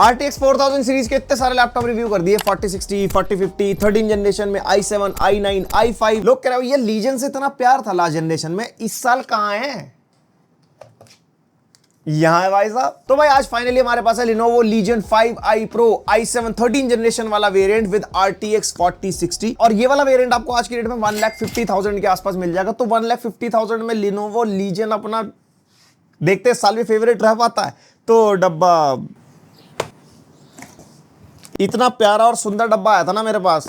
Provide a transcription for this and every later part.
RTX 4000 series के इतने सारे लैपटॉप रिव्यू कर दिए, 4060, 4050, 13 जनरेशन में, i7, i9, i5। लोग कह रहे हो ये लीजन से इतना प्यार था लास्ट जनरेशन में, इस साल कहां है? यहां है भाई साहब। तो भाई आज फाइनली हमारे पास है Lenovo Legion 5i Pro i7 13 generation वाला वेरिएंट विद RTX 4060, और ये वाला वेरिएंट आपको आज की डेट में 1,50,000 के आसपास मिल जाएगा। तो 1,50,000 में Lenovo Legion अपना देखते साल में फेवरेट रह पाता है? तो डब्बा इतना प्यारा और सुंदर डब्बा आया था ना मेरे पास,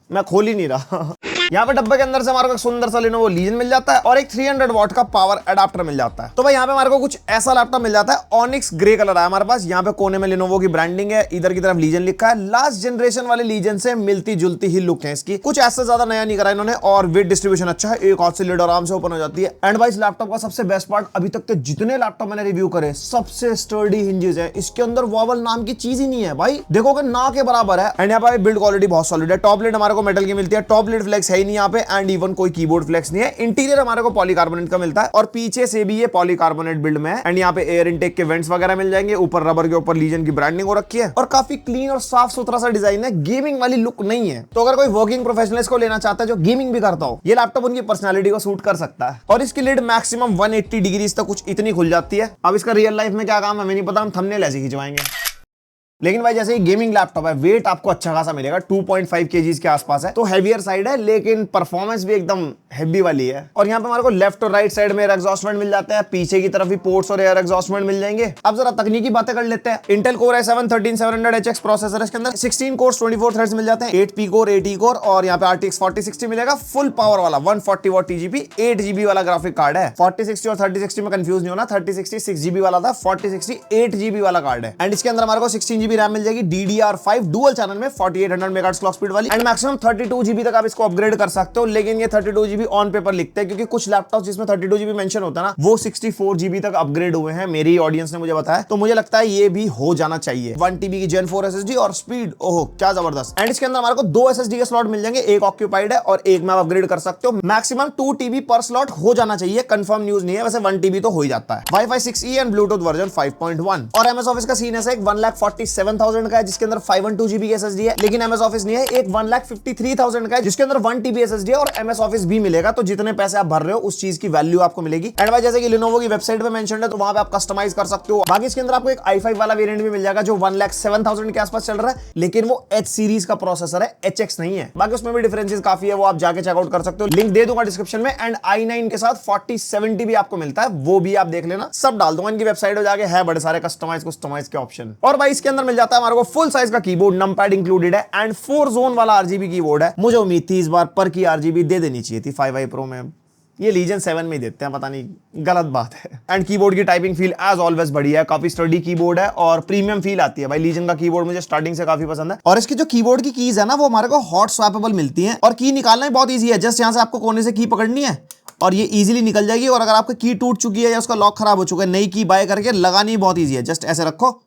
मैं खोल ही नहीं रहा। यहाँ पे डब्बे के अंदर से हमारे को सुंदर सा Lenovo Legion मिल जाता है और एक 300 वॉट का पावर अडाप्टर मिल जाता है। तो भाई यहाँ पे हमारे को कुछ ऐसा लैपटॉप मिल जाता है, ऑनिक्स ग्रे कलर है हमारे पास। यहाँ पे कोने में Lenovo की ब्रांडिंग है, इधर की तरफ Legion लिखा है। लास्ट जनरेशन वाले Legion से मिलती जुलती ही लुक है इसकी, कुछ ऐसा ज्यादा नया नहीं करा इन्होंने, और वेट डिस्ट्रीब्यूशन अच्छा है, एक हाथ से लिड आराम से ओपन हो जाती है। एंड भाई इस लैपटॉप का सबसे बेस्ट पार्ट, अभी तक के जितने लैपटॉप मैंने रिव्यू करे सबसे स्टर्डी हिंजेस है, इसके अंदर वॉबल नाम की चीज ही नहीं है भाई, देखोगे ना के बराबर है। एंड यहाँ पे बिल्ड क्वालिटी बहुत सॉलिड है, टॉप लिड हमारे को मेटल की मिलती है, टॉप लिड फ्लेक्स है ही नहीं यहाँ पे, एंड इवन कोई कीबोर्ड फ्लेक्स नहीं है। इंटीरियर हमारे को पॉलीकार्बोनेट का मिलता है और पीछे से भी ये पॉलीकार्बोनेट बिल्ड में है। एंड यहाँ पे एयर इनटेक के वेंट्स वगैरह मिल जाएंगे, ऊपर रबर के ऊपर Legion की ब्रांडिंग हो रखी है और काफी क्लीन और साफ सुथरा सा डिजाइन है, गेमिंग वाली लुक नहीं है। तो अगर कोई वर्किंग प्रोफेशनल्स को लेना चाहता है जो गेमिंग भी करता हो, ये लैपटॉप उनकी पर्सनैलिटी को सूट कर सकता है। और इसकी लिड मैक्सिमम 180 डिग्री तक कुछ इतनी खुल जाती है। अब इसका रियल लाइफ में क्या काम है हमें नहीं पता, हम थंबनेल ऐसे खिंचवाएंगे। लेकिन भाई जैसे ही गेमिंग लैपटॉप है, वेट आपको अच्छा खासा मिलेगा, 2.5 kg के आसपास है, तो हैवियर साइड है, लेकिन परफॉर्मेंस भी एकदम हैवी वाली है। और यहाँ पे हमारे को लेफ्ट और राइट साइड में एयर एग्जॉस्ट वेंट मिल जाते हैं, पीछे की तरफ भी पोर्ट्स और एयर एग्जॉस्ट वेंट मिल जाएंगे। अब जरा तकनीकी बातें कर लेते हैं। Intel core i7 13700HX processor है, इसके अंदर 16 कोर्स 24 थ्रेड्स मिल जाते हैं, 8 P कोर 8 E कोर, और यहाँ पे RTX 4060 मिलेगा, फुल पावर वाला 140 वॉट TGP 8 GB वाला ग्राफिक कार्ड है। 4060 और 3060 में कंफ्यूज नहीं होना, 3060 6 GB वाला था, 4060 8 GB वाला कार्ड है। एंड इसके अंदर हमारे को 16 GB रैम मिल जाएगी, DDR5 डुअल चैनल में 4800 मेगाहर्ट्ज क्लॉक स्पीड वाली, एंड मैक्सिमम 32 GB तक आप इसको अपग्रेड कर सकते हो। लेकिन ये 32 GB ऑन पेपर लिखते हैं, क्योंकि कुछ लैपटॉप जिसमें 32 GB मेंशन होता है ना, वो 64 GB तक अपग्रेड हुए हैं, मेरी ऑडियंस ने मुझे बताया। तो मुझे लगता है ये भी हो जाना चाहिए। 1 TB की Gen 4 SSD और स्पीड ओहो क्या जबरदस्त। एंड इसके अंदर हमारे को 2 SSD के स्लॉट मिल जाएंगे, एक ऑक्यूपाइड है और एक में आप अपग्रेड कर सकते हो। मैक्सिमम 2 TB पर स्लॉट हो जाना चाहिए, कंफर्म न्यूज नहीं है, वैसे 1 TB तो हो ही जाता है। Wi-Fi 6E and Bluetooth version 5.1। और MS ऑफिस का सीन ऐसा 1,47,000 का है, जिसके अंदर 512 GB की SSD है, लेकिन MS ऑफिस नहीं है। एक 1,53,000 का है, जिसके अंदर 1 TB SSD है और MS ऑफिस भी मिलेगा। तो जितने पैसे आप भर रहे हो उस चीज की वैल्यू आपको मिलेगी। एंड भाई जैसे कि Lenovo की वेबसाइट पे मेंशन्ड है, तो वहां पे आप कस्टमाइज कर सकते हो। बाकी इसके अंदर आपको एक i5 वाला वेरिएंट भी मिल जाएगा, जो 1,07,000 के आसपास चल रहा है, लेकिन वो H सीरीज का प्रोसेसर है, HX नहीं है। बाकी उसमें भी डिफरेंसेस काफी है, वो आप जाके चेकआउट कर सकते हो, लिंक दे दूंगा डिस्क्रिप्शन में। एंड i9 के साथ 4070 भी आपको मिलता है, वो भी आप देख लेना, सब डाल दूंगा इनकी वेबसाइट पे जाके, है बड़े सारे कस्टमाइज के ऑप्शन। और भाई इसके अंदर मिल जाता है हमारे को फुल साइज का कीबोर्ड, नंपैड इंक्लूडेड है, एंड 4 जोन वाला RGB कीबोर्ड है। मुझे उम्मीद थी इस बार पर की RGB दे देनी चाहिए थी 5i Pro में, ये Legion 7 में ही देते हैं, पता नहीं, गलत बात है। एंड कीबोर्ड की टाइपिंग फील एज ऑलवेज बढ़िया है, काफी स्टडी कीबोर्ड है और प्रीमियम फील आती है। भाई Legion का कीबोर्ड मुझे स्टार्टिंग से काफी पसंद है। और इसकी जो कीबोर्ड की कीज है ना, वो हमारे को हॉट स्वैपेबल मिलती हैं, और की निकालना भी बहुत ईजी है। जस्ट यहाँ से आपको कोने से की पकड़नी है और ये इजीली निकल जाएगी। और अगर आपकी की टूट चुकी है या उसका लॉक खराब हो चुका है, नई की बाय करके लगानी बहुत ईजी है, जस्ट ऐसे रखो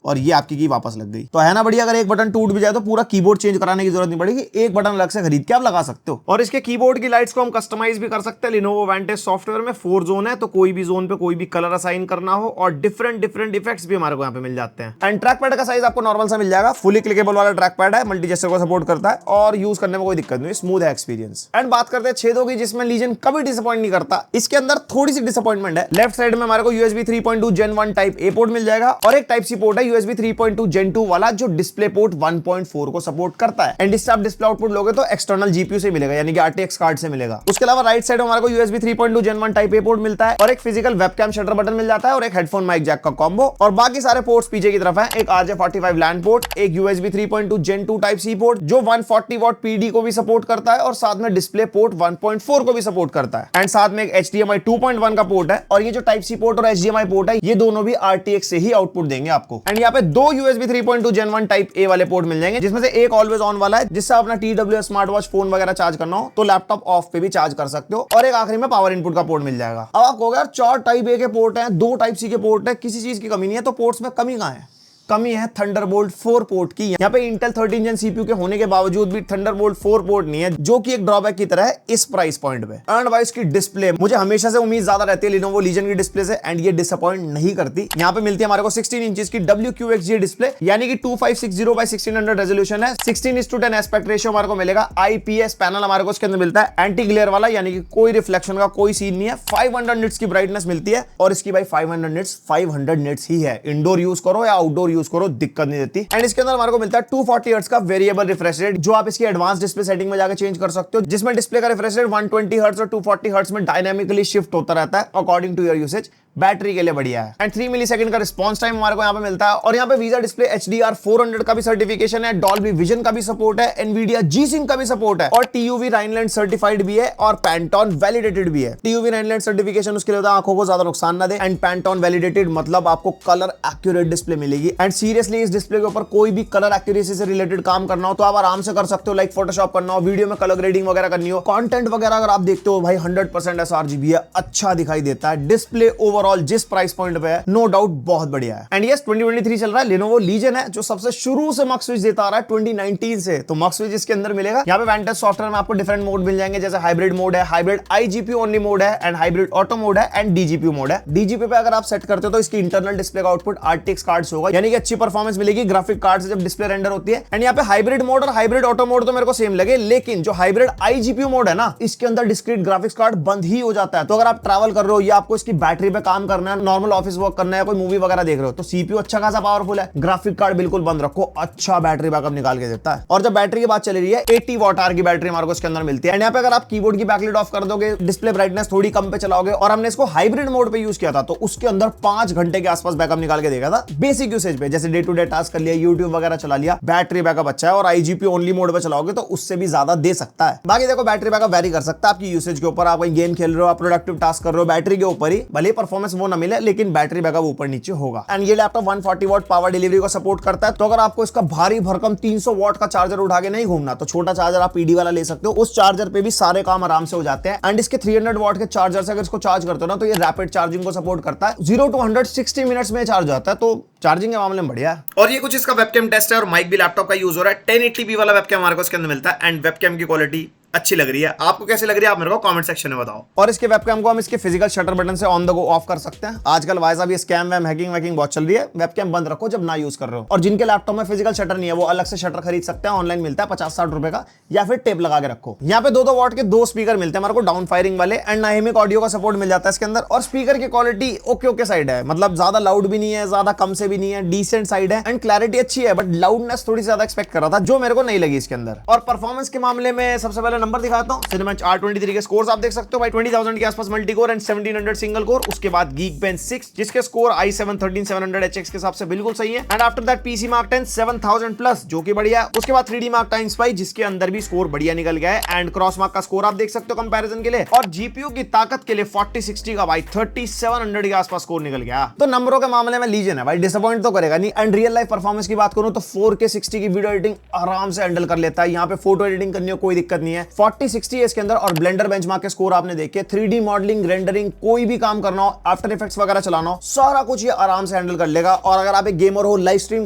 और ये आपकी की वापस लग गई। तो है ना बढ़िया। अगर एक बटन टूट भी जाए तो पूरा कीबोर्ड चेंज कराने की जरूरत नहीं पड़ेगी, एक बटन अलग से खरीद के आप लगा सकते हो। और इसके कीबोर्ड की लाइट्स को हम कस्टमाइज भी कर सकते हैं। Lenovo Vantage सॉफ्टवेयर में 4 जोन है, तो कोई भी जोन पे कोई भी कलर असाइन करना हो, और डिफरेंट इफेक्ट्स भी हमारे को यहाँ पे मिल जाते हैं। एंड ट्रैक पैड का साइज आपको नॉर्मल सा मिल जाएगा, फुली क्लिकेबल वाला ट्रैक पैड है, मल्टी जेस्चर को सपोर्ट करता है और यूज करने में कोई दिक्कत नहीं, स्मूथ है एक्सपीरियंस। एंड बात करते हैं छेदों की, जिसमें Legion कभी डिसअपॉइंट नहीं करता। इसके अंदर थोड़ी सी डिसअपॉइंटमेंट है, लेफ्ट साइड में हमारे को USB 3.2 Gen 1 type A port मिल जाएगा, और एक टाइप C पोर्ट है USB 3.2 Gen 2 वाला, जो डिस्प्ले पोर्ट 1.4 को सपोर्ट करता है। एंड इससे आप डिस्प्ले आउटपुट लोगे तो एक्सटर्नल GPU से मिलेगा, यानी कि RTX कार्ड से मिलेगा। उसके अलावा राइट साइड में हमारे को USB 3.2 Gen 1 type A port मिलता है, और एक फिजिकल वेबकैम शटर बटन मिल जाता है, और एक हेडफोन माइक जैक का कॉम्बो। और बाकी सारे पोर्ट्स पीछे की तरफ है, एक RJ45 लैन पोर्ट, एक USB 3.2 Gen 2 type C port, जो 140 वॉट PD को भी सपोर्ट करता है, और साथ में डिस्प्ले पोर्ट 1.4 को भी सपोर्ट करता है। एंड साथ में एक HDMI 2.1 का पोर्ट है, और ये जो टाइप C पोर्ट और HDMI पोर्ट है, ये दोनों भी RTX से ही आउटपुट देंगे आपको। एंड यहाँ पे 2 USB 3.2 Gen 1 टाइप A वाले पोर्ट मिल जाएंगे, जिसमें से एक ऑलवेज ऑन वाला है, जिससे अपना TWS स्मार्ट वॉच फोन वगैरह चार्ज करना हो तो लैपटॉप ऑफ पे भी चार्ज कर सकते हो, और एक आखिरी में पावर इनपुट का पोर्ट मिल जाएगा। अब आप कहोगे यार 4 टाइप A के पोर्ट हैं, 2 टाइप C के पोर्ट है, किसी चीज की कमी नहीं है, तो पोर्ट्स में कमी कहां है? कमी है थंडरबोल्ट 4 पोर्ट की। यहाँ पे इंटेल 13 जेन सीपीयू के होने के बावजूद भी थंडरबोल्ट 4 पोर्ट नहीं है, जो कि एक ड्रॉबैक की तरह है इस प्राइस पॉइंट पे। एंड भाई इसकी डिस्प्ले, मुझे हमेशा से उम्मीद ज्यादा रहती है Lenovo Legion की डिस्प्ले से, एंड ये डिसअपॉइंट नहीं करती। यहाँ पे मिलती है हमारे को 16 इंचेस की WQXGA डिस्प्ले, यानी कि 2560x1600 रेजोल्यूशन है, 16:10 एस्पेक्ट रेशियो हमारे को मिलेगा। IPS पैनल हमारे को इसके अंदर मिलता है, एंटी ग्लेयर वाला, यानी कि कोई रिफ्लेक्शन का कोई सीन नहीं है। 500 निट्स की ब्राइटनेस मिलती है, और इसकी भाई 500 निट्स ही है। इंडोर यूज करो या आउटडोर यूज करो, दिक्कत नहीं देती। एंड इसके अंदर हमारे को मिलता है 240 हर्ट्ज का वेरिएबल रिफ्रेश रेट, जो आप इसकी एडवांस डिस्प्ले सेटिंग में जाकर चेंज कर सकते हो, जिसमें डिस्प्ले का रिफ्रेश रेट 120 हर्ट्ज और 240 हर्ट्ज में डायनामिकली शिफ्ट होता रहता है according to your usage. Battery के लिए बढ़िया है, एंड 3 मिलीसेकंड का रिस्पांस टाइम हमारे को यहाँ पे मिलता है। और यहाँ पे वीजा डिस्प्ले HDR 400 का भी सर्टिफिकेशन है, डॉल्बी विजन का भी सपोर्ट है, एनवीडिया G-Sync का भी सपोर्ट है, और TUV राइनलैंड सर्टिफाइड भी है, और पैंटॉन वैलिडेटेड भी है। TUV राइनलैंड सर्टिफिकेशन उसके लिए होता है आंखों को ज्यादा नुकसान ना दे, एंड पैंटॉन वैलिडेटेड मतलब आपको कलर एक्यूरेट डिस्प्ले मिलेगी। एंड सीरियसली इस डिस्प्ले के ऊपर कोई भी कलर एक्यूरेसी से रिलेटेड काम करना हो तो आप आराम से कर सकते हो, लाइक फोटोशॉप करना हो, वीडियो में कलर ग्रेडिंग वगैरह करनी हो, कंटेंट वगैरह अगर आप देखते हो भाई 100% sRGB है, अच्छा दिखाई देता है। डिस्प्ले ओवरऑल जिस प्राइस पॉइंट पे है, नो डाउट बहुत बढ़िया है। एंड यस 2023 चल रहा है, Lenovo Legion है जो सबसे शुरू से मक स्विच देता आ रहा है 2019 से, तो मक स्विच इसके अंदर मिलेगा। यहाँ पे Vantage सॉफ्टवेयर में आपको डिफरेंट मोड मिल जाएंगे, जैसे हाइब्रिड मोड है, हाइब्रिड IGPU ओनली मोड है, एंड हाइब्रिड ऑटो मोड है, एंड DGPU मोड है। DGPU पे अगर आप सेट करते हो तो इसकी इंटरनल डिस्प्ले का आउटपुट RTX कार्ड से होगा, यानी कि अच्छी परफॉर्मेंस मिलेगी ग्राफिक कार्ड से जब डिस्प्ले रेंडर होती है। एंड यहाँ पे हाइब्रिड मोड और हाइब्रिड ऑटो मोड तो मेरे को सेम लगे, लेकिन जो हाइब्रिड IGPU मोड है ना, इसके अंदर डिस्क्रीट ग्राफिक्स कार्ड बंद ही हो जाता है। तो अगर आप ट्रैवल कर रहे हो या आपको इसकी बैटरी पे काम करना है, नॉर्मल ऑफिस वर्क करना है, कोई मूवी वगैरह देख रहे हो, तो CPU अच्छा खासा पावरफुल है, ग्राफिक कार्ड बिल्कुल बंद रखो, अच्छा बैटरी बैकअप निकाल के देता है। और जब बैटरी की बात चली रही है, 80 वॉट आवर की बैटरी हमारे को इसके अंदर मिलती है। एंड यहाँ पे अगर आप कीबोर्ड की बैकलाइट ऑफ कर दोगे, डिस्प्ले ब्राइटनेस थोड़ी कम पे चलाओगे, और हमने इसको हाइब्रिड मोड पे यूज किया था, तो उसके अंदर 5 घंटे के आसपास बैकअप निकाल के देगा था बेसिक यूसेज पे, जैसे डे टू डे टास्क कर लिया, यूट्यूब वगैरह चला लिया, बैटरी बैकअप अच्छा है। और IGPU ओनली मोड पे चलाओगे तो उससे भी ज्यादा दे सकता है। बाकी देखो बैटरी बैकअप वेरी कर सकता है आपकी यूसेज के ऊपर, आप कोई गेम खेल रहे हो, आप प्रोडक्टिव टास्क कर रहे हो, बैटरी के ऊपर ही भले परफॉर्मेंस वो ना मिले, लेकिन बैटरी बैकअप ऊपर नीचे होगा। एंड ये लैपटॉप 140 वॉट पावर डिलीवरी को सपोर्ट करता है, तो अगर आपको इसका भारी भरकम 300 वॉट का चार्जर उठा के नहीं घूमना, तो छोटा चार्जर आप PD वाला ले सकते हो, उस चार्जर पे भी सारे काम आराम से हो जाते हैं। एंड इसके 300 वॉट के चार्जर से अगर इसको चार्ज करते हो ना, तो ये रैपिड चार्जिंग को सपोर्ट करता है, 0 to 100 60 मिनट्स में चार्ज होता है, तो चार्जिंग के मामले में बढ़िया है। और ये कुछ इसका वेबकैम टेस्ट है, और माइक भी लैपटॉप का यूज हो रहा है। 1080p वाला वेबकैम हमारे को इसके अंदर मिलता है, एंड वेबकैम की क्वालिटी अच्छी लग रही है। आपको कैसे लग रही है आप मेरे को कमेंट सेक्शन में बताओ। और इसके वेबकैम को हम इसके फिजिकल शटर बटन से ऑन द गो ऑफ कर सकते हैं। आजकल वाइज भी स्कैम वैम हैकिंग वैकिंग बहुत चल रही है, वेबकैम बंद रखो जब ना यूज कर रहे हो। और जिनके लैपटॉप में फिजिकल शटर नहीं है, वो अलग से शटर खरीद सकते हैं, ऑनलाइन मिलता है 50-60 रुपए का, या फिर टेप लगा के रखो। यहाँ पे 2-2 वॉट के 2 स्पीकर मिलते हैं हमारे को डाउन फायरिंग वाले, एंड डायनेमिक ऑडियो का सपोर्ट मिल जाता है इसके अंदर। और स्पीकर की क्वालिटी ओके साइड है, मतलब ज्यादा लाउड भी नहीं है, ज्यादा कम से भी नहीं है, डिसेंट साइड है, एंड क्लैरिटी अच्छी है, बट लाउडनेस थोड़ी ज्यादा एक्सपेक्ट कर रहा था, जो मेरे को नहीं लगी इसके अंदर। और परफॉर्मेंस के मामले में सबसे पहले नंबर दिखाता हूँ, Cinebench R23 के स्कोर्स आप देख सकते हो भाई, 20,000 के आसपास multi core and 1700 single core. उसके बाद Geekbench 6 जिसके स्कोर i7 13700 HX के हिसाब से बिल्कुल सही है। And after that PC Mark 10 7000 plus, जो कि बढ़िया। उसके बाद 3D Mark Time Spy जिसके अंदर भी स्कोर बढ़िया निकल गया है, एंड क्रॉसमार्क का स्कोर आप देख सकते हो कंपैरिजन के लिए। और GPU की ताकत के लिए 4060 का भाई 3700 के आसपास स्कोर निकल गया। तो नंबरों के मामले में लीजन है भाई, डिसअपॉइंट तो करेगा नहीं। एंड रियल लाइफ परफॉर्मेंस की बात करूं तो 4K 60 की वीडियो एडिटिंग आराम से हैंडल कर लेता है। यहाँ पे फोटो एडिटिंग करनी हो कोई दिक्कत नहीं है, 4060 है इसके अंदर। और ब्लेंडर बेंचमार्क के स्कोर आपने देखे, 3D मॉडलिंग, रेंडरिंग, कोई भी काम करना हो, आफ्टर इफेक्ट्स वगैरह चलाना हो, सारा कुछ ये आराम से हैंडल कर लेगा। और अगर आप एक गेमर हो, लाइव स्ट्रीम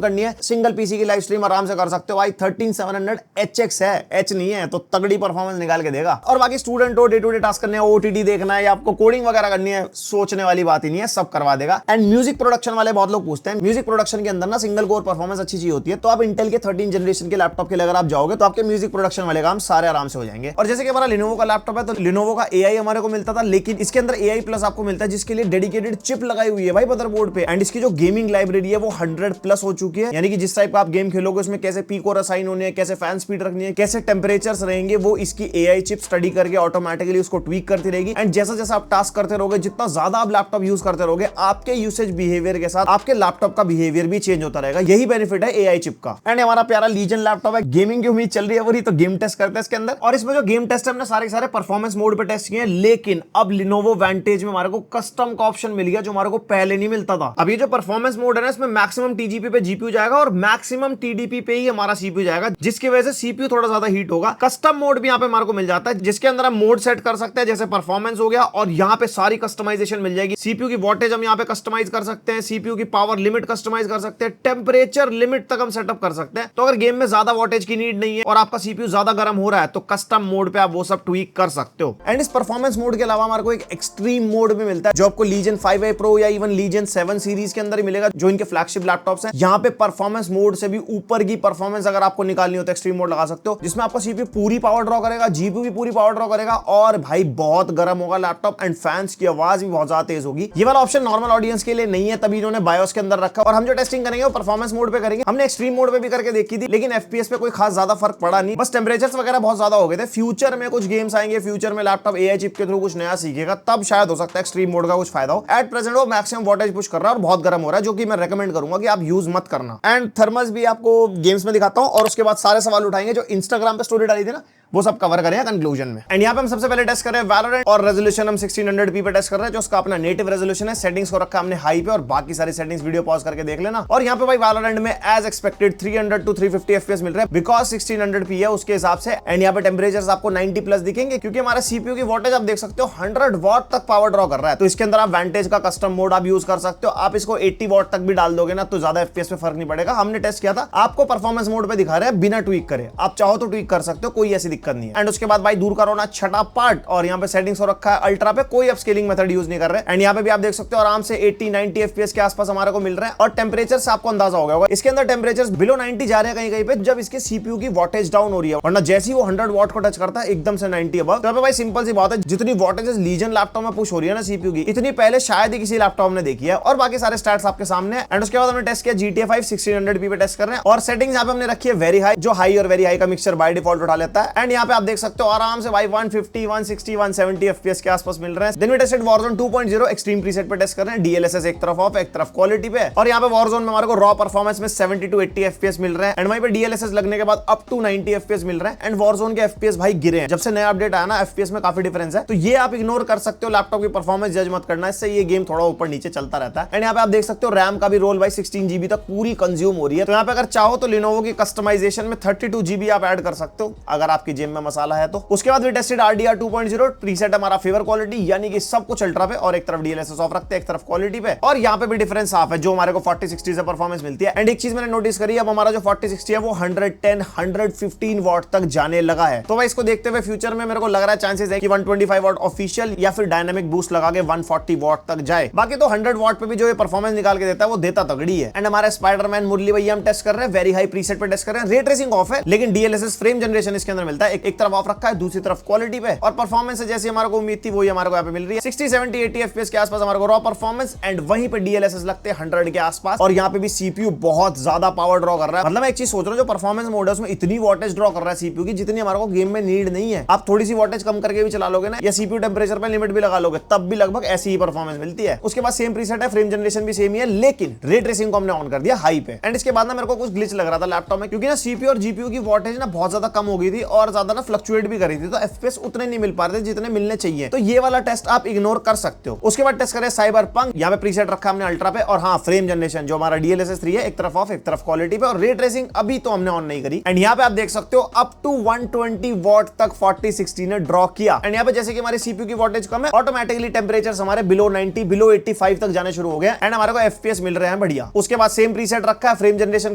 करनी है, सिंगल पीसी की लाइव स्ट्रीम आराम से कर सकते हो भाई। 13700 HX है, H नहीं है, तो तगड़ी परफॉर्मेंस निकाल के देगा। और बाकी स्टूडेंट हो, डे टू डे टास्क करने है, OTT देखना है, या आपको कोडिंग वगैरह करनी है, सोचने वाली बात ही नहीं है, सब करवा देगा। एंड म्यूजिक प्रोडक्शन वाले बहुत लोग पूछते हैं, म्यूजिक प्रोडक्शन के अंदर ना सिंगल कोर परफॉर्मेंस अच्छी चाहिए होती है, तो आप इंटेल के 13 जनरेशन के लैपटॉप के लिए अगर आप जाओगे तो आपके म्यूजिक प्रोडक्शन वाले काम सारे आराम से हो जाएंगे। और जैसे कि हमारा Lenovo का लैपटॉप है, तो Lenovo का AI हमारे को मिलता था, लेकिन इसके अंदर AI प्लस आपको मिलता है, जिसके लिए डेडिकेटेड चिप लगाई हुई है भाई मदरबोर्ड पे। एंड इसकी जो गेमिंग लाइब्रेरी है वो 100 प्लस हो चुकी है, यानी कि जिस टाइप का आप गेम खेलोगे उसमें कैसे पीक और असाइन होने हैं, कैसे फैन स्पीड रखनी है, कैसे टेम्परेचर्स रहेंगे, वो इसकी AI चिप स्टडी करके ऑटोमेटिकली उसको ट्वीक करती रहेगी। एंड जैसा जैसा आप टास्क करते रहोगे, जितना ज्यादा आप लैपटॉप यूज करते रहोगे, आपके यूसेज बिहेवियर के साथ आपके लैपटॉप का बिहेवियर भी चेंज होता रहेगा। यही बेनिफिट है AI चिप का। एंड हमारा प्यारा लीजन लैपटॉप है, गेमिंग की उम्मीद चल रही है, वही तो गेम टेस्ट करते हैं इसके अंदर। और इस इसमें जो गेम टेस्ट है हमने सारे परफॉर्मेंस मोड पे टेस्ट किए हैं, लेकिन अब Lenovo Vantage में हमारे को कस्टम का ऑप्शन मिल गया जो हमारे को पहले नहीं मिलता था। अब ये जो परफॉर्मेंस मोड है ना, इसमें मैक्सिमम TGP पे GPU जाएगा और मैक्सिमम TDP पे ही हमारा CPU जाएगा, जिसकी वजह से CPU थोड़ा ज्यादा हीट होगा। कस्टम मोड भी यहाँ पे हमारे को मिल जाता है, जिसके अंदर हम मोड सेट कर सकते हैं, जैसे परफॉर्मेंस हो गया, और यहाँ पे सारी कस्टमाइजेशन मिल जाएगी। CPU की वोल्टेज हम यहाँ पे कस्टमाइज कर सकते हैं, CPU की पावर लिमिट कस्टमाइज कर सकते हैं, टेम्परेचर लिमिट तक हम सेटअप कर सकते हैं। तो अगर गेम में ज्यादा वोल्टेज की नीड नहीं है और आपका CPU ज्यादा गर्म हो रहा है तो कस्टम मोड पे आप वो सब ट्वीक कर सकते हो। एंड इस परफॉर्मेंस मोड के अलावा हमारे को एक एक्सट्रीम मोड भी मिलता है, जो आपको लीजन 5i Pro या इवन लीजन 7 सीरीज के अंदर ही मिलेगा, जो इनके फ्लैगशिप लैपटॉप्स हैं। यहाँ पे परफॉर्मेंस मोड से भी ऊपर की परफॉर्मेंस अगर आपको निकालनी हो तो एक्सट्रीम मोड लगा सकते हो, जिसमें आपका CPU पूरी पावर ड्रॉ करेगा, GPU भी पूरी पावर ड्रॉ करेगा, और भाई बहुत गर्म होगा लैपटॉप, एंड फैंस की आवाज भी बहुत ज्यादा तेज होगी। ये वाला ऑप्शन नॉर्मल ऑडियंस के लिए नहीं है, तभी इन्होंने बायोस के अंदर रखा। और हम जो टेस्टिंग करेंगे वो परफॉर्मेंस मोड पे करेंगे। हमने एक्सट्रीम मोड पे भी करके देखी थी, लेकिन FPS पे कोई खास ज्यादा फर्क पड़ा नहीं, बस टेम्परेचर्स वगैरह बहुत ज्यादा हो गए थे। फ्यूचर में कुछ गेम्स आएंगे, फ्यूचर में लैपटॉप AI चिप के थ्रू कुछ नया सीखेगा, तब शायद हो सकता है एक्सट्रीम मोड का कुछ फायदा हो। एट प्रेजेंट वो मैक्सिमम वोल्टेज पुश कर रहा है और बहुत गर्म हो रहा है, जो कि मैं रेकमेंड करूंगा कि आप यूज मत करना। एंड थर्मस भी आपको गेम्स में दिखाता हूं, और उसके बाद सारे सवाल उठाएंगे जो इंस्टाग्राम पे स्टोरी डाली थी ना, वो सब कवर करें कंक्लूजन में। एंड यहाँ पे हम सबसे पहले टेस्ट कर रहे हैं वैलोरेंट, और रेजोल्यूशन हम 1600p पे टेस्ट कर रहे हैं, जो उसका अपना नेटिव रेजोल्यूशन है। सेटिंग्स को रखा हमने हाई पे, और बाकी सारी सेटिंग्स वीडियो पॉज करके देख लेना। और यहाँ पे भाई वैलोरेंट में एज एक्सपेक्टेड 300 to 350 FPS मिल रहा है, बिकॉज 1600p है उसके हिसाब से। एंड यहाँ पे टेम्परेचर्स आपको 90 प्लस दिखेंगे, क्योंकि हमारा CPU की वोल्टेज आप देख सकते हो 100 वॉट तक पावर ड्रॉ कर रहा है। तो इसके अंदर आप Vantage का कस्टम मोड आप यूज कर सकते हो। आप इसको 80 वॉट तक भी डाल दोगे ना, तो ज्यादा FPS पे फर्क नहीं पड़ेगा। हमने टेस्ट किया था, आपको परफॉर्मेंस मोड पे दिखा रहे हैं बिना ट्वीक करे, आप चाहो तो ट्वीक कर सकते हो, कोई ऐसी दिक्कत नहीं है। एंड उसके बाद भाई दूर करो ना छठा पार्ट, और यहाँ पे सेटिंग्स हो रखा है अल्ट्रा पे, कोई अपस्केलिंग मेथड यूज नहीं कर रहे। एंड यहाँ पे भी आप देख सकते हो आराम से 80-90 FPS के आसपास हमारे को मिल रहा है। और टेम्परेचर से आपको अंदाजा हो गया होगा, इसके अंदर टेम्परेचर बिलो 90 जा रहे हैं कहीं कहीं पे, जब इसके CPU की वोल्टेज डाउन हो रही है, वरना जैसे ही वो 100 वॉट को टच करता है एकदम से 90 अबव। तो भाई सिंपल सी बात है, जितनी वोल्टेज लीजन लैपटॉप में पुश हो रही है ना CPU की, इतनी पहले शायद ही किसी लैपटॉप ने देखी है। और बाकी सारे स्टैट्स आपके सामने है। एंड उसके बाद हमने टेस्ट किया GTA 5 1600p पे टेस्ट कर रहे हैं, और सेटिंग्स यहाँ पे हमने रखी है वेरी हाई, जो हाई और वेरी हाई का मिक्सचर बाय डिफॉल्ट उठा लेता है। एंड यहाँ पे आप देख सकते हो आराम से भाई 150, 160, 170 FPS के आसपास मिल रहे हैं। Then we tested Warzone 2.0 extreme preset पे टेस्ट कर रहे हैं, DLSS एक तरफ ऑफ, एक तरफ क्वालिटी पे। और यहाँ पे Warzone में हमारे को रॉ परफॉर्मेंस में 70 to 80 FPS मिल रहे हैं, एंड वहीं पे DLSS लगने के बाद अप टू 90 FPS मिल रहे हैं। एंड Warzone के FPS भाई गिरे हैं, जब से नया अपडेट आया ना, FPS में काफी डिफरेंस है। तो ये आप इग्नोर कर सकते हो, लैपटॉप की परफॉर्मेंस जज मत करना, इससे ये गेम थोड़ा ऊपर नीचे चलता रहता है। एंड यहाँ पे आप देख सकते हो रैम का भी रोल भाई 16 GB तक पूरी कंज्यूम हो रही है। तो यहाँ पे अगर चाहो तो Lenovo की कस्टमाइजेशन में 32 GB आप ऐड कर सकते हो, अगर आपकी जेब में मसाला है तो। उसके बाद वी टेस्टेड RDR 2.0 प्रीसेट हमारा फेवर क्वालिटी, यानी कि सब कुछ अल्ट्रा पे, और एक तरफ DLSS ऑफ रखते हैं, एक तरफ क्वालिटी पे। और यहाँ पे भी डिफरेंस साफ है, जो हमारे को 4060 से परफॉर्मेंस मिलती है। एंड एक चीज मैंने नोटिस करी, अब हमारा जो 4060 है वो 110, 115 वॉट तक जाने लगा है। तो भाई इसको देखते हुए फ्यूचर में मेरे को लग रहा है चांसेस है कि 125 वॉट ऑफिशियल या फिर डायनामिक बूस्ट लगा के 140 वॉट तक जाए। बाकी तो 100 वॉट पे भी जो ये परफॉर्मेंस निकाल के देता है वो देता तगड़ी है। एंड हमारे स्पाइडरमैन मुरली भैया हम टेस्ट कर रहे हैं, वेरी हाई प्रीसेट पे टेस्ट कर रहे हैं। रे ट्रेसिंग ऑफ है, लेकिन DLSS फ्रेम जनरेशन इसके अंदर मिलता है, एक तरफ ऑफ रखा है, दूसरी तरफ क्वालिटी पे। और परफॉर्मेंस से जैसी हमारे को उम्मीद थी वही हमारे को यहाँ पे मिल रही है, 60, 70, 80 FPS के आसपास हमारे को रॉ परफॉर्मेंस। एंड वहीं पे DLSS लगते हैं 100 के आसपास, और यहाँ पे भी CPU बहुत ज्यादा पावर ड्रॉ कर रहा है। मतलब मैं एक चीज सोच रहा हूँ, जो परफॉर्मेंस मोड है उसमें इतनी वोल्टेज ड्रॉ कर रहा है CPU की, जितनी हमारे को गेम में नीड नहीं है। आप थोड़ी सी वोल्टेज कम करके भी चला लोगे ना, या CPU टेम्परेचर पे लिमिट भी लगा लोगे, तब भी लगभग ऐसी ही परफॉर्मेंस मिलती है। उसके बाद सेम प्रीसेट है, फ्रेम जनरेशन भी सेम ही है, लेकिन रे ट्रेसिंग को हमने ऑन कर दिया हाई पे। एंड इसके बाद ना मेरे को कुछ ग्लिच लग रहा था लैपटॉप में, क्योंकि ना CPU और GPU की वोल्टेज ना बहुत ज्यादा कम हो गई थी, और ज्यादा ना फ्लक्चुएट भी करी थी, तो FPS उतने नहीं मिल पा रहे थे जितने मिलने चाहिए। तो ये वाला टेस्ट आप इग्नोर कर सकते हो। उसके बाद टेस्ट करें साइबरपंक, यहाँ पे प्रीसेट रखा हमने अल्ट्रा पे, और हाँ फ्रेम जनरेशन जो हमारा DLSS 3 है, एक तरफ ऑफ, एक तरफ क्वालिटी पे। और रे ट्रेसिंग अभी तो हमने ऑन नहीं करी। एंड यहाँ पे आप देख सकते हो अप टू 120 वॉट तक 4060 ने ड्रॉ किया। एंड यहाँ पे जैसे कि हमारी CPU की वोल्टेज कम है, ऑटोमेटिकली टेम्परेचर हमारे बिलो 90, बिलो 85 तक जाने शुरू हो गए। एंड हमारे को FPS मिल रहे हैं बढ़िया। उसके बाद सेम प्रीसेट रखा है, फ्रेम जनरेशन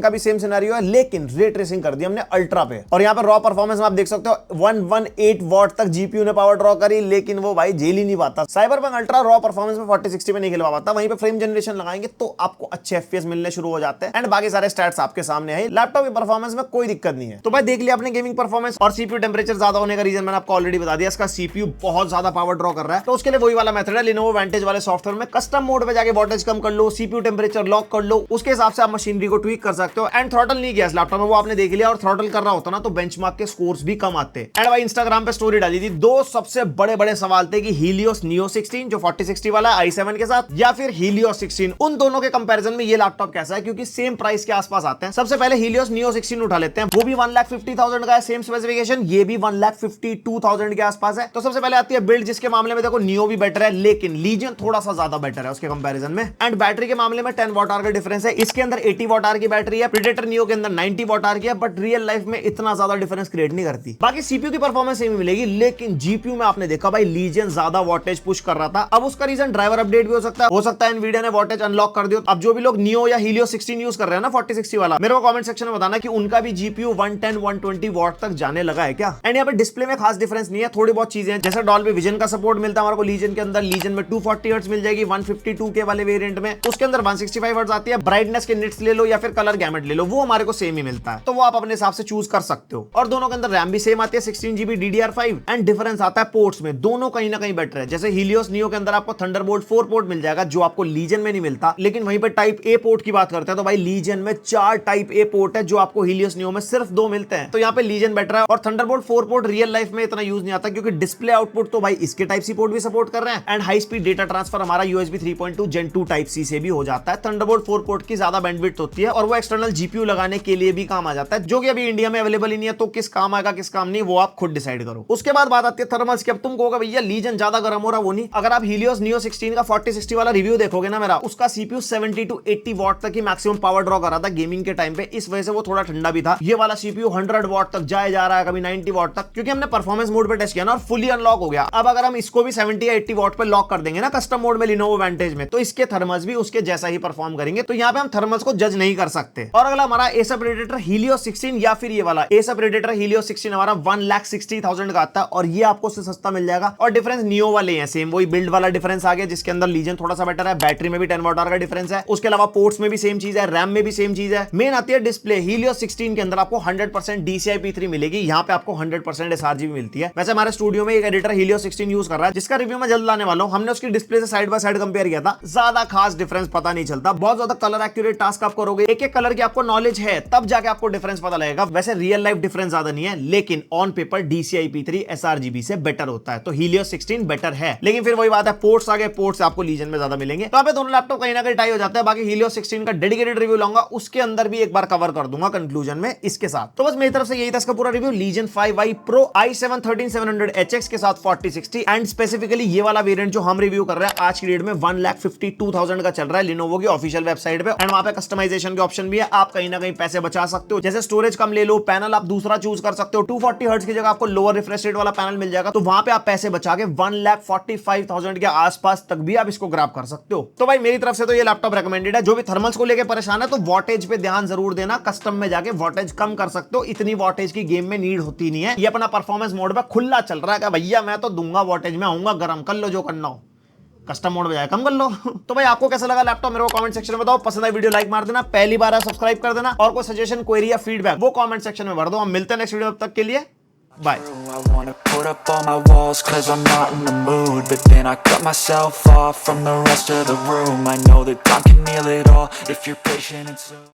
का भी सेम सिनेरियो है, लेकिन रे ट्रेसिंग कर दिया हमने अल्ट्रा पे। और यहाँ पे रॉ परफॉर्मेंस में आप देख सकते हो 118 वॉट तक GPU ने पावर ड्रॉ करी, लेकिन वो भाई झेल ही नहीं पाता। साइबरपंक अल्ट्रा रॉ परफॉर्मेंस में 4060 में नहीं खिलवा पाता। वहीं पे फ्रेम जनरेशन लगाएंगे तो आपको अच्छे FPS मिलने शुरू हो जाते हैं। एंड बाकी सारे स्टैट्स आपके सामने है, लैपटॉप की परफॉर्मेंस में कोई दिक्कत नहीं है। तो भाई देख लिया आपने गेमिंग परफॉर्मेंस। और CPU टेम्परेचर ज्यादा होने का रीजन मैंने आपको ऑलरेडी बता दिया, इसका CPU बहुत ज्यादा पावर ड्रॉ कर रहा है। तो उसके लिए वही वाला मेथड है, Lenovo Vantage वाले सॉफ्टवेयर में कस्टम मोड पे जाके वोल्टेज कम कर लो, CPU टेम्परेचर लॉक कर लो, उसके हिसाब से आप मशीनरी को ट्वीक कर सकते हो। एंड थ्रॉटल नहीं किया इस लैपटॉप में, वो आपने देख लिया। और थ्रॉटल कर रहा होता ना तो बेंचमार्क के स्कोर्स भी कम आते। एंड भाई इंस्टाग्राम पे स्टोरी डाली थी, दो सबसे बड़े बड़े सवाल थे कि हीलियोस नियो 16 जो 4060 वाला i7 के साथ या फिर हीलियोस 16, उन दोनों के कंपैरिजन में ये लैपटॉप कैसा है, क्योंकि सेम प्राइस के आसपास आते हैं। सबसे पहले हीलियोस नियो 16 उठा लेते हैं, वो भी 1,50,000 का है, सेम स्पेसिफिकेशन, ये भी 1,52,000 के आसपास है। तो सबसे पहले आती है बिल्ड, जिसके मामले में देखो नियो भी बेटर है, लेकिन लीजन थोड़ा सा ज्यादा बेटर है उसके कंपैरिजन में। एंड बैटरी के मामले में 10 वॉट आवर का डिफरेंस है, इसके अंदर 80 वॉट आवर की बैटरी है, प्रीडेटर नियो के अंदर 90 वॉट आवर की है, बट रियल लाइफ में इतना ज्यादा डिफरेंस क्रिएट नहीं करती। बाकी सीपीयू की परफॉर्मेंस सेम मिलेगी, लेकिन जीपीयू में आपने देखा भाई लीजन ज्यादा वॉटेज पुश कर रहा था। अब उसका रीजन ड्राइवर अपडेट भी हो सकता है एनवीडिया ने वॉटेज अनलॉक कर दिया। अब जो भी लोग नियो या हीलियो 16 यूज कर रहे हैं ना 4060 वाला, मेरे को कमेंट सेक्शन में बताना कि उनका भी जीपीयू 110-120 वॉट तक जाने लगा है क्या। एंड यहाँ पे डिस्प्ले में खास डिफरेंस नहीं है, थोड़ी बहुत चीजें हैं, जैसे डॉल्बी विजन का सपोर्ट मिलता है हमारे को लीजन के अंदर। लीजन में 240 हर्ट्ज मिल जाएगी 152K वाले वेरिएंट में, उसके अंदर 165 हर्ट्ज आती है। ब्राइटनेस के निट्स ले लो या फिर कलर गैमेट ले लो, वो हमारे को सेम ही मिलता है, तो वो आप अपने हिसाब से चूज कर सकते हो। और दोनों के अंदर रैम भी सेम आती है 16GB DDR5। एंड डिफरेंस आता है पोर्ट्स में, दोनों कहीं ना कहीं बेटर है। जैसे हीलियोस नियो के अंदर आपको थंडरबोल्ट 4 पोर्ट मिल जाएगा, जो आपको लीजन में नहीं मिलता, लेकिन वहीं पे टाइप ए पोर्ट की बात करते हैं तो भाई लीजन में 4 टाइप ए पोर्ट है, जो आपको हीलियोस नियो में सिर्फ 2 मिलते हैं। तो यहाँ पे लीजन बेटर है। और थंडरबोल्ट 4 पोर्ट रियल लाइफ में इतना यूज नहीं आता, क्योंकि डिस्प्ले आउटपुट तो भाई इसके टाइप सी पोर्ट भी सपोर्ट कर रहे हैं, and high speed data transfer हमारा USB 3.2 Gen 2 टाइप सी से भी हो जाता है। थंडरबोल्ट 4 पोर्ट की ज्यादा बैंडविड्थ होती है, और वो एक्सटर्नल जीपीयू लगाने के लिए भी काम आ जाता है, जो कि अभी इंडिया में अवेलेबल ही नहीं है। तो किस काम आएगा किस काम नहीं, वो आप खुद डिसाइड करो। उसके बाद बात आती है थर्मल्स की। अब तुम कहोगे भैया लीजन ज्यादा गर्म हो रहा, वो नहीं। अगर आप हीलियोस नियो 16 का 4060 वाला रिव्यू देखोगे ना मेरा, उसका सीपीयू 70 to 80 वॉट तक ही मैक्सिमम पावर ड्रॉ कर रहा था गेमिंग के टाइम पे, इस वजह से वो थोड़ा ठंडा भी था। ये वाला सीपीयू 100 वॉट तक जा रहा है, कभी 90 वॉट तक, क्योंकि हमने परफॉर्मेंस मोड पे टेस्ट किया ना और फुली अनलॉक हो गया। अब अगर हम इसको भी 70 या 80 वॉट पे लॉक कर देंगे ना कस्टम मोड में लिनोवो वेंटेज में, तो इसके थर्मल्स भी उसके जैसा ही परफॉर्म करेंगे। तो यहाँ पे हम थर्मल्स को जज नहीं कर सकते। और अगला हमारा एसर प्रेडेटर हीलियो 16 या फिर ये वाला एसर प्रेडेटर हीलियो 16 हमारा 1,60,000 का आता है, और ये आपको उससे सस्ता मिल जाएगा। और डिफरेंस नियो वाले हैं, सेम वही बिल्ड वाला डिफरेंस आ गया, जिसके अंदर लीजन थोड़ा सा बेटर है, बैटरी में भी 10 वॉट आवर का डिफरेंस है, उसके अलावा पोर्ट्स में भी सेम चीज है, रैम में भी सेम चीज है। मेन आती है डिस्प्ले। हीलियो 16 के अंदर आपको 100% DCI P3 मिलेगी, यहाँ पे आपको 100% sRGB मिलती है। वैसे हमारे स्टूडियो में एक एडिटर हीलियो 16 यूज कर रहा है, जिसका रिव्यू मैं जल्द लाने वाला हूं। हमने उसकी डिस्प्ले से साइड बाय साइड कंपेयर किया था, ज्यादा खास डिफरेंस पता नहीं चलता। बहुत ज्यादा कलर एक्यूरेट टास्क आप करोगे, एक एक कलर की आपको नॉलेज है, तब जाके आपको डिफरेंस पता लगेगा। वैसे रियल लाइफ डिफरेंस ज्यादा नहीं है, लेकिन on paper DCI P3 sRGB से बेटर होता है, तो हीलियो 16 बेटर है। लेकिन फिर वही बात है, पोर्ट्स आ गए, पोर्ट्स आपको लीजन में ज्यादा मिलेंगे। तो आप दोनों लैपटॉप कहीं ना कहीं टाई हो जाता है। बाकी हीलियो 16 का डेडिकेटेड रिव्यू लाऊंगा, उसके अंदर भी एक बार कवर कर दूंगा कंक्लूजन में इसके साथ। तो बस मेरी तरफ से यही था इसका पूरा review. Legion 5i Pro i7 13700HX के साथ 4060, एंड स्पेसिफिकली ये वाला वेरिएंट जो हम रिव्यू कर रहे हैं आज की डेट में 1,52,000 का चल रहा है लिनोवो की ऑफिशियल वेबसाइट पे। एंड वहां पे कस्टमाइजेशन के ऑप्शन भी है, आप कहीं ना कहीं पैसे बचा सकते हो। जैसे स्टोरेज कम ले लो, पैनल आप दूसरा चूज कर सकते हो, 240 हर्ट्ज की जगह आपको लोअर रिफ्रेश रेट वाला पैनल मिल जाएगा, तो वहां पे आप पैसे बचा के 1,45,000 के आसपास तक भी आप इसको ग्रैब कर सकते हो। तो भाई मेरी तरफ से तो ये लैपटॉप रेकमेंडेड है। जो भी थर्मल्स को लेकर परेशान है तो वॉटेज पे ध्यान जरूर देना, कस्टम में जाके वॉटेज कम कर सकते हो, इतनी वॉटेज की गेम में नीड होती नहीं है। ये अपना परफॉर्मेंस मोड पे खुला चल रहा है कि भैया मैं तो दूंगा वॉटेज, में आऊंगा गरम, कर लो जो करना हो, कस्टम मोड में जाए कम कर लो। तो भाई आपको कैसा लगा लैपटॉप, मेरे को कमेंट सेक्शन में बताओ। पसंद आई वीडियो लाइक मार देना, पहली बार है सब्सक्राइब कर देना, और कोई सजेशन क्वेरी या फीडबैक वो कमेंट सेक्शन में भर दो। हम मिलते हैं नेक्स्ट वीडियो, तब तक के लिए bye. I wanna put up all my walls 'cause I'm not in the mood, but then I cut myself off from the rest of the room. I know that time can heal it all if you're patient and so